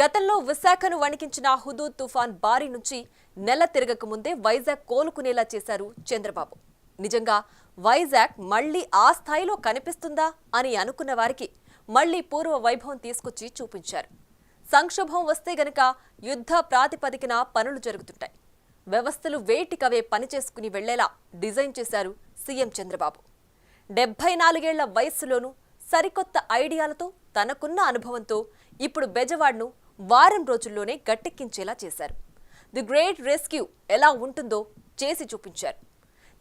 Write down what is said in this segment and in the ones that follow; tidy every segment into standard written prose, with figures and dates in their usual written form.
గతంలో విశాఖను వణికించిన హుదూద్ తుఫాన్ బారి నుంచి నెల తిరగక ముందే వైజాగ్ కోలుకునేలా చేశారు చంద్రబాబు. నిజంగా వైజాగ్ మళ్లీ ఆ స్థాయిలో కనిపిస్తుందా అని అనుకున్న వారికి మళ్లీ పూర్వ వైభవం తీసుకొచ్చి చూపించారు. సంక్షోభం వస్తే గనక యుద్ధ ప్రాతిపదికన పనులు జరుగుతుంటాయి. వ్యవస్థలు వేటికవే పనిచేసుకుని వెళ్లేలా డిజైన్ చేశారు సీఎం చంద్రబాబు. 74 ఏళ్ల వయస్సులోనూ సరికొత్త ఐడియాలతో తనకున్న అనుభవంతో ఇప్పుడు బెజవాడ్ను వారం రోజుల్లోనే గట్టెక్కించేలా చేశారు. ది గ్రేట్ రెస్క్యూ ఎలా ఉంటుందో చేసి చూపించారు.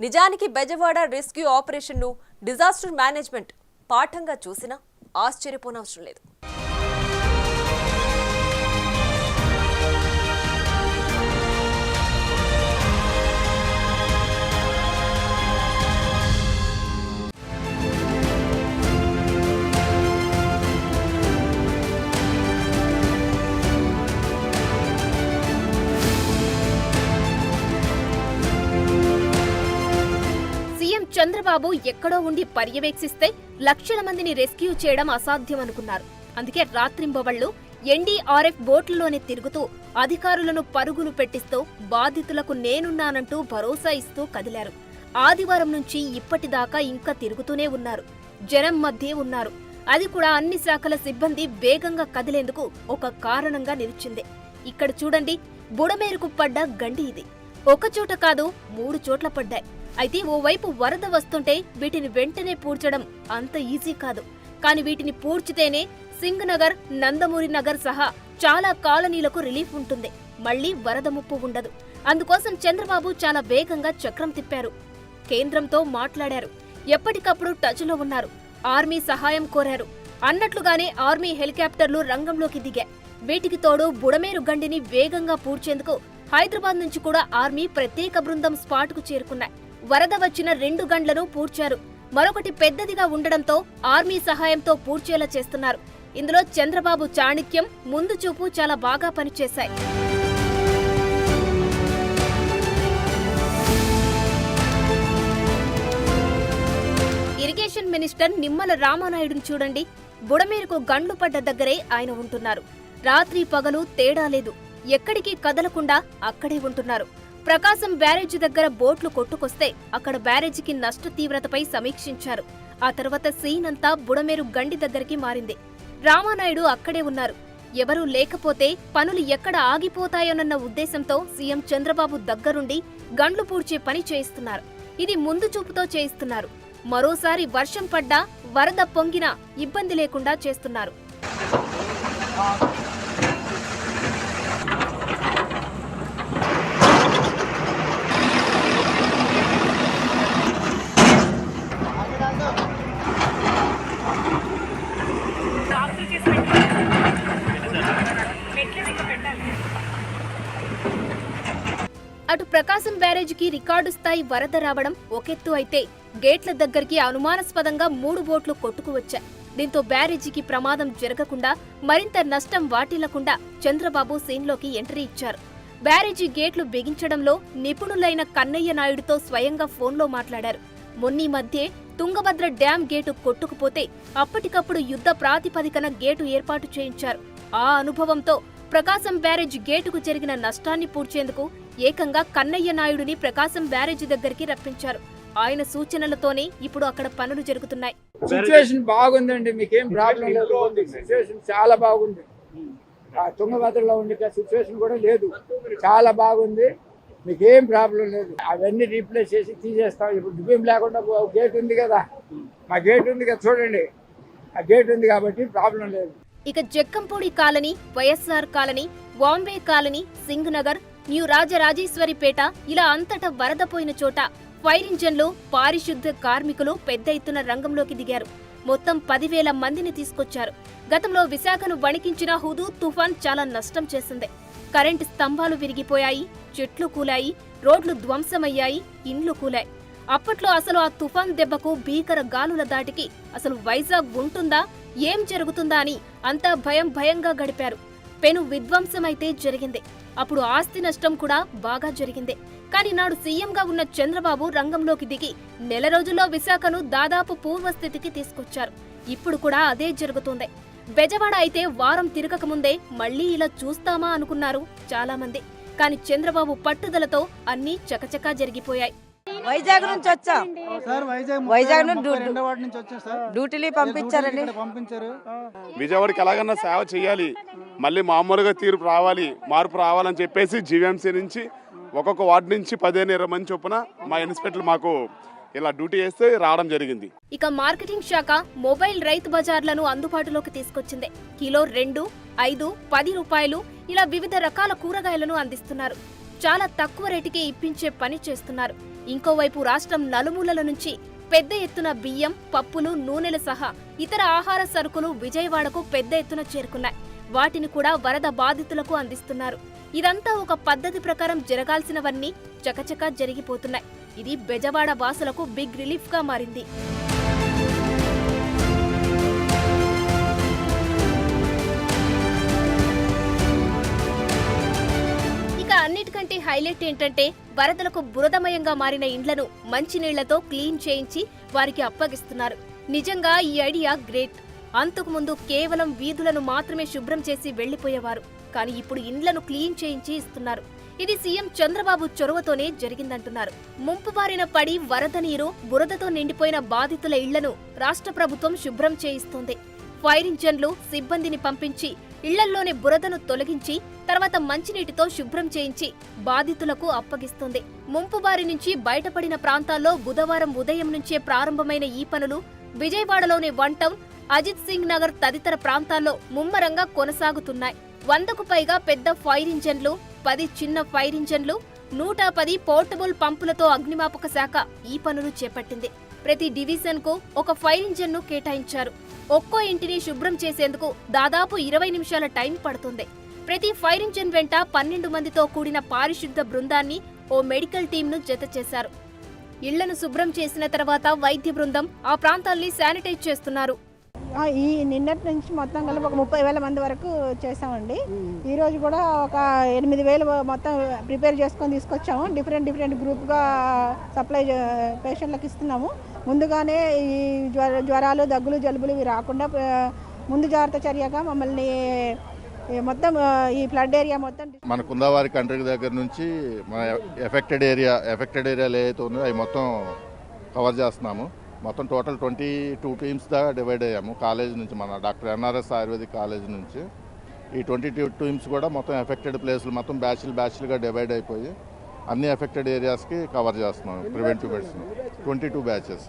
నిజానికి బెజవాడ రెస్క్యూ ఆపరేషన్ను డిజాస్టర్ మేనేజ్మెంట్ పాఠంగా చూసినా ఆశ్చర్యపోనవసరం లేదు. చంద్రబాబు ఎక్కడో ఉండి పర్యవేక్షిస్తే లక్షల మందిని రెస్క్యూ చేయడం అసాధ్యం అనుకున్నారు. అందుకే రాత్రింబవళ్లు ఎన్డీఆర్ఎఫ్ బోట్లలోనే తిరుగుతూ అధికారులను పరుగులు పెట్టిస్తూ బాధితులకు నేనున్నానంటూ భరోసా ఇస్తూ కదిలారు. ఆదివారం నుంచి ఇప్పటిదాకా ఇంకా తిరుగుతూనే ఉన్నారు. జనం మధ్య ఉన్నారు. అది కూడా అన్ని శాఖల సిబ్బంది వేగంగా కదిలేందుకు ఒక కారణంగా నిలిచింది. ఇక్కడ చూడండి, బుడమేరుకు పడ్డ గండి ఇది. ఒకచోట కాదు, 3 చోట్ల పడ్డాయి. అయితే ఓవైపు వరద వస్తుంటే వీటిని వెంటనే పూడ్చడం అంత ఈజీ కాదు. కానీ వీటిని పూడ్చితేనే సింగ్ నగర్, నందమూరి నగర్ సహా చాలా కాలనీలకు రిలీఫ్ ఉంటుంది. మళ్లీ వరద ముప్పు ఉండదు. అందుకోసం చంద్రబాబు చాలా వేగంగా చక్రం తిప్పారు. కేంద్రంతో మాట్లాడారు. ఎప్పటికప్పుడు టచ్లో ఉన్నారు. ఆర్మీ సహాయం కోరారు. అన్నట్లుగానే ఆర్మీ హెలికాప్టర్లు రంగంలోకి దిగాయి. వీటికి తోడు బుడమేరు గండిని వేగంగా పూడ్చేందుకు హైదరాబాద్ నుంచి కూడా ఆర్మీ ప్రత్యేక బృందం స్పాట్కు చేరుకున్నాయి. వరద వచ్చిన 2 గండ్లను పూడ్చారు. మరొకటి పెద్దదిగా ఉండడంతో ఆర్మీ సహాయంతో పూడ్చేలా చేస్తున్నారు. ఇందులో చంద్రబాబు చాణక్యం, ముందు చూపు చాలా బాగా పనిచేశాయి. ఇరిగేషన్ మినిస్టర్ నిమ్మల రామానాయుడును చూడండి. బుడమేరుకు గండ్లు పడ్డ దగ్గరే ఆయన ఉంటున్నారు. రాత్రి పగలు తేడా లేదు. ఎక్కడికి కదలకుండా అక్కడే ఉంటున్నారు. ప్రకాశం బ్యారేజీ దగ్గర బోట్లు కొట్టుకొస్తే అక్కడ బ్యారేజీకి నష్ట తీవ్రతపై సమీక్షించారు. ఆ తర్వాత సీన్ అంతా బుడమేరు గండి దగ్గరికి మారింది. రామానాయుడు అక్కడే ఉన్నారు. ఎవరూ లేకపోతే పనులు ఎక్కడ ఆగిపోతాయోనన్న ఉద్దేశంతో సీఎం చంద్రబాబు దగ్గరుండి గండ్లు పూడ్చే పని చేయిస్తున్నారు. ఇది ముందు చూపుతో చేయిస్తున్నారు. మరోసారి వర్షం పడ్డా, వరద పొంగినా ఇబ్బంది లేకుండా చేస్తున్నారు. అటు ప్రకాశం బ్యారేజీకి రికార్డు స్థాయి వరద రావడం ఒకెత్తు అయితే, గేట్ల దగ్గరికి అనుమానాస్పదంగా 3 బోట్లు కొట్టుకువచ్చాయి. దీంతో బ్యారేజీకి ప్రమాదం జరగకుండా, మరింత నష్టం వాటిల్లకుండా చంద్రబాబు సీన్లోకి ఎంట్రీ ఇచ్చారు. బ్యారేజీ గేట్లు బిగించడంలో నిపుణులైన కన్నయ్య నాయుడుతో స్వయంగా ఫోన్లో మాట్లాడారు. మొన్నీ మధ్యే తుంగభద్ర డ్యాం గేటు కొట్టుకుపోతే అప్పటికప్పుడు యుద్ధ ప్రాతిపదికన గేటు ఏర్పాటు చేయించారు. ఆ అనుభవంతో ప్రకాశం బ్యారేజీ గేటుకు జరిగిన నష్టాన్ని పూడ్చేందుకు ఏకంగా కన్నయ్య నాయుడుని ప్రకాశం బ్యారేజీ దగ్గరికి రప్పించారు. ఆయన సూచనలతోనే ఇప్పుడు అక్కడ పనులు జరుగుతున్నాయి. సిచ్యువేషన్ బాగుందండి, మీకేం ప్రాబ్లం లేదు. సిచ్యువేషన్ చాలా బాగుంది. తుంగభద్రలో ఉండే సిచ్యువేషన్ కూడా లేదు, చాలా బాగుంది. మీకేం ప్రాబ్లం లేదు. అవన్నీ రీప్లేస్ చేసి తీసేస్తాం. ఇప్పుడు దుబ్బేం లేకుండా గేట్ ఉంది కదా, మా గేట్ ఉంది కదా, చూడండి, ఆ గేట్ ఉంది కాబట్టి ప్రాబ్లం లేదు. ఇక Jakkampudi colony, YSR colony, Bombay colony, Singh Nagar, new Rajarajeswaripeta ఇలా అంతటా వరద పోయిన చోట ఫైర్ ఇంజన్లు, పారిశుద్ధ కార్మికులు పెద్ద ఎత్తున రంగంలోకి దిగారు. మొత్తం 10,000 మందిని తీసుకొచ్చారు. గతంలో విశాఖను వణికించిన హుదూద్ తుఫాన్ చాలా నష్టం చేసింది. కరెంటు స్తంభాలు విరిగిపోయాయి, చెట్లు కూలాయి, రోడ్లు ధ్వంసమయ్యాయి, ఇండ్లు కూలాయి. అప్పట్లో అసలు ఆ తుఫాన్ దెబ్బకు భీకర గాలుల దాటికి అసలు వైజాగ్ ఉంటుందా, ఏం జరుగుతుందా అని అంతా భయంగా గడిపారు. పెను విధ్వంసమైతే జరిగింది. అప్పుడు ఆస్తి నష్టం కూడా బాగా జరిగింది. కానీ నాడు సీఎంగా ఉన్న చంద్రబాబు రంగంలోకి దిగి నెల రోజుల్లో విశాఖను దాదాపు పూర్వస్థితికి తీసుకొచ్చారు. ఇప్పుడు కూడా అదే జరుగుతుంది. బెజవాడ అయితే వారం తిరగకముందే మళ్లీ ఇలా చూస్తామా అనుకున్నారు చాలా మంది. కానీ చంద్రబాబు పట్టుదలతో అన్నీ చకచకా జరిగిపోయాయి. వైజాగ్ నుంచి వచ్చాం సార్, వైజాగ్ నుండి నుంచి వచ్చాం సార్. డ్యూటీలు పంపించారండి. పంపించారు. విజయవాడకి ఎలాగన్నా సేవ చేయాలి, మళ్ళీ మామూలుగా తీర్పు రావాలి, మార్పు రావాలని చెప్పేసి జీవీఎంసీ నుంచి ఒక్కొక్క వార్డు నుంచి 15-20 మంది చొప్పున మా ఇన్స్పెక్టర్లు మాకు ఇలా డ్యూటీ చేస్తే రావడం జరిగింది. ఇక మార్కెటింగ్ శాఖ మొబైల్ రైతు బజార్లను అందుబాటులోకి తీసుకొచ్చింది. కిలో 2, 5, 10 రూపాయలు ఇలా వివిధ రకాల కూరగాయలను అందిస్తున్నారు. చాలా తక్కువ రేటుకే ఇప్పించే పని చేస్తున్నారు. ఇంకోవైపు రాష్ట్రం నలుమూలల నుంచి పెద్ద ఎత్తున బియ్యం, పప్పులు, నూనెలు సహా ఇతర ఆహార సరుకులు విజయవాడకు పెద్ద ఎత్తున చేరుకున్నాయి. వాటిని కూడా వరద బాధితులకు అందిస్తున్నారు. ఇదంతా ఒక పద్ధతి ప్రకారం జరగాల్సినవన్నీ చకచకా జరిగిపోతున్నాయి. ఇది బెజవాడ వాసులకు బిగ్ రిలీఫ్ గా మారింది. అన్నిటికంటే హైలైట్ ఏంటంటే వరదలకు బురదమయంగా మారిన ఇండ్లను మంచినీళ్లతో క్లీన్ చేయించి వారికి అప్పగిస్తున్నారు. నిజంగా ఈ ఐడియా గ్రేట్. అంతకుముందు కేవలం వీధులను మాత్రమే శుభ్రం చేసి వెళ్లిపోయేవారు. కానీ ఇప్పుడు ఇండ్లను క్లీన్ చేయించి ఇస్తున్నారు. ఇది సీఎం చంద్రబాబు చొరవతోనే జరిగిందంటున్నారు. ముంపు బారిన పడి వరద నీరు, బురదతో నిండిపోయిన బాధితుల ఇళ్లను రాష్ట్ర ప్రభుత్వం శుభ్రం చేయిస్తోంది. ఫైర్ ఇంజన్లు, సిబ్బందిని పంపించి ఇళ్లల్లోని బురదను తొలగించి తర్వాత మంచినీటితో శుభ్రం చేయించి బాధితులకు అప్పగిస్తుంది. ముంపు బారి నుంచి బయటపడిన ప్రాంతాల్లో బుధవారం ఉదయం నుంచే ప్రారంభమైన ఈ పనులు విజయవాడలోని 1 టౌన్, అజిత్ సింగ్ నగర్ తదితర ప్రాంతాల్లో ముమ్మరంగా కొనసాగుతున్నాయి. 100కు పైగా పెద్ద ఫైర్ ఇంజన్లు, 10 చిన్న ఫైర్ ఇంజన్లు, 110 పోర్టబుల్ పంపులతో అగ్నిమాపక శాఖ ఈ పనులు చేపట్టింది. ప్రతి డివిజన్ కు ఒక ఫైర్ ఇంజన్ ను కేటాయించారు. ఒక్కో ఇంటిని శుభ్రం చేసేందుకు దాదాపు 20 నిమిషాల టైం పడుతుంది. ప్రతి ఫైర్ ఇంజన్ వెంట 12 మందితో కూడిన పారిశుద్ధ బృందాన్ని, ఓ మెడికల్ టీంను జత చేశారు. ఇళ్లను శుభ్రం చేసిన తర్వాత వైద్య బృందం ఆ ప్రాంతాల్ని శానిటైజ్ చేస్తున్నారు. ఈ నిన్నటి నుంచి మొత్తం కలిపి ఒక 30,000 మంది వరకు చేసామండి. ఈ రోజు కూడా ఒక 8,000 మొత్తం ప్రిపేర్ చేసుకొని తీసుకొచ్చాము. డిఫరెంట్ గ్రూప్గా సప్లై పేషెంట్లకు ఇస్తున్నాము. ముందుగానే ఈ జ్వరాలు, దగ్గులు, జలుబులు ఇవి రాకుండా ముందు జాగ్రత్త చర్యగా మమ్మల్ని మొత్తం ఈ ఫ్లడ్ ఏరియా మొత్తం మన కుందావారి కంట్రీ దగ్గర నుంచి మన ఎఫెక్టెడ్ ఏరియాలు ఏవైతే ఉన్నాయో అవి మొత్తం కవర్ చేస్తున్నాము. మొత్తం టోటల్ 22 టీమ్స్ దాకా డివైడ్ అయ్యాము. కాలేజ్ నుంచి మన డాక్టర్ ఎన్ఆర్ఎస్ ఆయుర్వేదిక్ కాలేజ్ నుంచి ఈ 22 టీమ్స్ కూడా మొత్తం ఎఫెక్టెడ్ ప్లేసులు మొత్తం బ్యాచ్లుగా డివైడ్ అయిపోయి అన్ని ఎఫెక్టెడ్ ఏరియాస్కి కవర్ చేస్తున్నాం. Preventive medicine 22 batches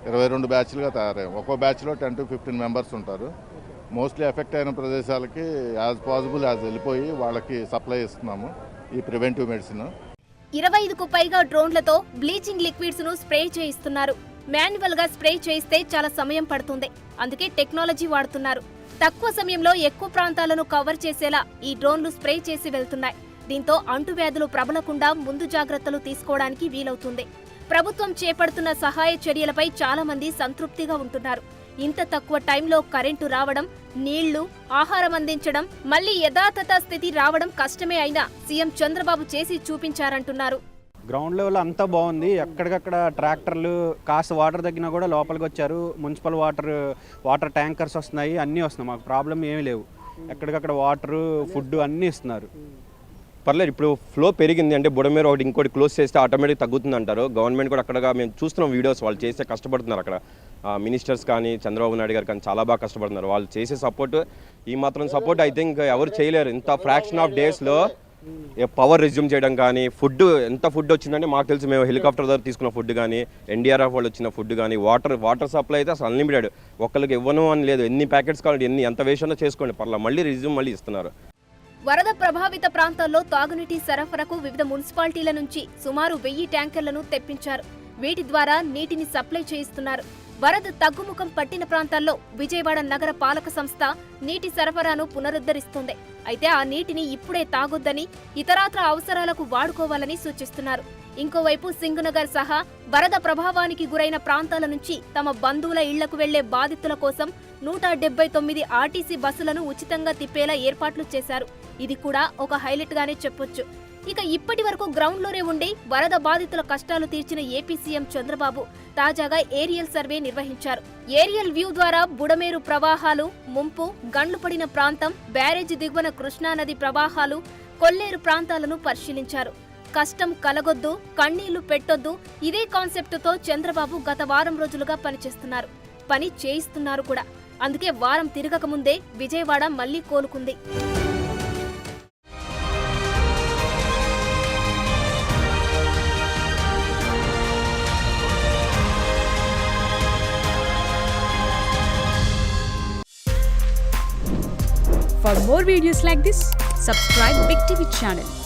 22 బ్యాచ్లుగా తయారయ్యాం. ఒక్కో బ్యాచ్లో 10 to 15 మెంబర్స్ ఉంటారు. మోస్ట్లీ ఎఫెక్ట్ అయిన ప్రదేశాలకి యాజ్ పాసిబుల్ వెళ్ళిపోయి వాళ్ళకి సప్లై ఇస్తున్నాము ఈ ప్రివెంటివ్ మెడిసిన్. 25కు పైగా డ్రోన్లతో బ్లీచింగ్ లిక్విడ్స్ ను స్ప్రే చేయిస్తున్నారు. మాన్యువల్ గా స్ప్రే చేయిస్తే చాలా సమయం పడుతుంది. అందుకే టెక్నాలజీ వాడుతున్నారు. తక్కువ సమయంలో ఎక్కువ ప్రాంతాలను కవర్ చేసేలా ఈ డ్రోన్లు స్ప్రే చేసి వెళ్తున్నాయి. దీంతో అంటువ్యాధులు ప్రబలకుండా ముందు జాగ్రత్తలు తీసుకోవడానికి వీలవుతుంది. ప్రభుత్వం చేపడుతున్న సహాయ చర్యలపై చాలా మంది సంతృప్తిగా ఉంటున్నారు. ఇంత తక్కువ టైంలో కరెంటు రావడం, నీళ్లు, ఆహారం అందించడం, మళ్లీ యథాతథ స్థితి రావడం కష్టమే అయినా సీఎం చంద్రబాబు చేసి చూపించారంటున్నారు. గ్రౌండ్ లెవెల్ అంతా బాగుంది. ఎక్కడికక్కడ ట్రాక్టర్లు కాస్త వాటర్ తగ్గినా కూడా లోపలికి వచ్చారు. మున్సిపల్ వాటర్ ట్యాంకర్స్ వస్తున్నాయి, అన్నీ వస్తున్నాయి. మాకు ప్రాబ్లం ఏమీ లేవు. ఎక్కడికక్కడ వాటర్, ఫుడ్ అన్నీ ఇస్తున్నారు. పర్లేదు. ఇప్పుడు ఫ్లో పెరిగింది అంటే బుడమేరు ఒకటి ఇంకోటి క్లోజ్ చేస్తే ఆటోమేటిక్ తగ్గుతుంది అంటారు. గవర్నమెంట్ కూడా అక్కడగా మేము చూస్తున్నాం వీడియోస్, వాళ్ళు చేస్తే కష్టపడుతున్నారు. అక్కడ మినిస్టర్స్ కానీ చంద్రబాబు నాయుడు గారు కానీ చాలా బాగా కష్టపడుతున్నారు. వాళ్ళు చేసే సపోర్ట్, ఈ మాత్రం సపోర్ట్ ఐ థింక్ ఎవరు చేయలేరు. ఇంత ఫ్రాక్షన్ ఆఫ్ డేస్లో పవర్ రెజ్యూమ్ చేయడం కానీ, ఫుడ్ ఎంత ఫుడ్ వచ్చిందంటే మాకు తెలిసి మేము హెలికాప్టర్ ద్వారా తీసుకున్న ఫుడ్ కానీ, ఎన్డీఆర్ఎఫ్ వాళ్ళు వచ్చిన ఫుడ్ కానీ, వాటర్ సప్లై అయితే అసలు అన్లిమిటెడ్. ఒక్కరికి ఇవ్వను అని లేదు. ఎన్ని ప్యాకెట్స్ కావాలి, ఎంత వేస్ట్ అన్నా చేసుకోండి పర్లా, మళ్ళీ రెజ్యూమ్ మళ్ళీ ఇస్తున్నారు. వరద ప్రభావిత ప్రాంతాల్లో తాగునీటి సరఫరాకు వివిధ మున్సిపాలిటీల నుంచి సుమారు 1000 ట్యాంకర్లను తెప్పించారు. వీటి ద్వారా నీటిని సప్లై చేయిస్తున్నారు. వరద తగ్గుముఖం పట్టిన ప్రాంతాల్లో విజయవాడ నగర పాలక సంస్థ నీటి సరఫరాను పునరుద్ధరిస్తోంది. అయితే ఆ నీటిని ఇప్పుడే తాగొద్దని, ఇతరాత్ర అవసరాలకు వాడుకోవాలని సూచిస్తున్నారు. ఇంకోవైపు సింగునగర్ సహా వరద ప్రభావానికి గురైన ప్రాంతాల నుంచి తమ బంధువుల ఇళ్లకు వెళ్లే బాధితుల కోసం 179 ఆర్టీసీ బస్సులను ఉచితంగా తిప్పేలా ఏర్పాట్లు చేశారు. ఇది కూడా ఒక హైలైట్ గానే చెప్పొచ్చు. ఇక ఇప్పటి వరకు గ్రౌండ్లోనే ఉండి వరద బాధితుల కష్టాలు తీర్చిన ఏపీ సీఎం చంద్రబాబు తాజాగా ఏరియల్ సర్వే నిర్వహించారు. ఏరియల్ వ్యూ ద్వారా బుడమేరు ప్రవాహాలు, ముంపు, గండ్లు పడిన ప్రాంతం, బ్యారేజీ దిగువన కృష్ణానది ప్రవాహాలు, కొల్లేరు ప్రాంతాలను పరిశీలించారు. కష్టం కలగొద్దు, కన్నీళ్లు పెట్టొద్దు, ఇదే కాన్సెప్టుతో చంద్రబాబు గత వారం రోజులుగా పనిచేస్తున్నారు. పని చేయిస్తున్నారు కూడా. అందుకే వారం తిరగక ముందే విజయవాడ మళ్లీ కోలుకుంది. For more videos like this, subscribe Big TV channel.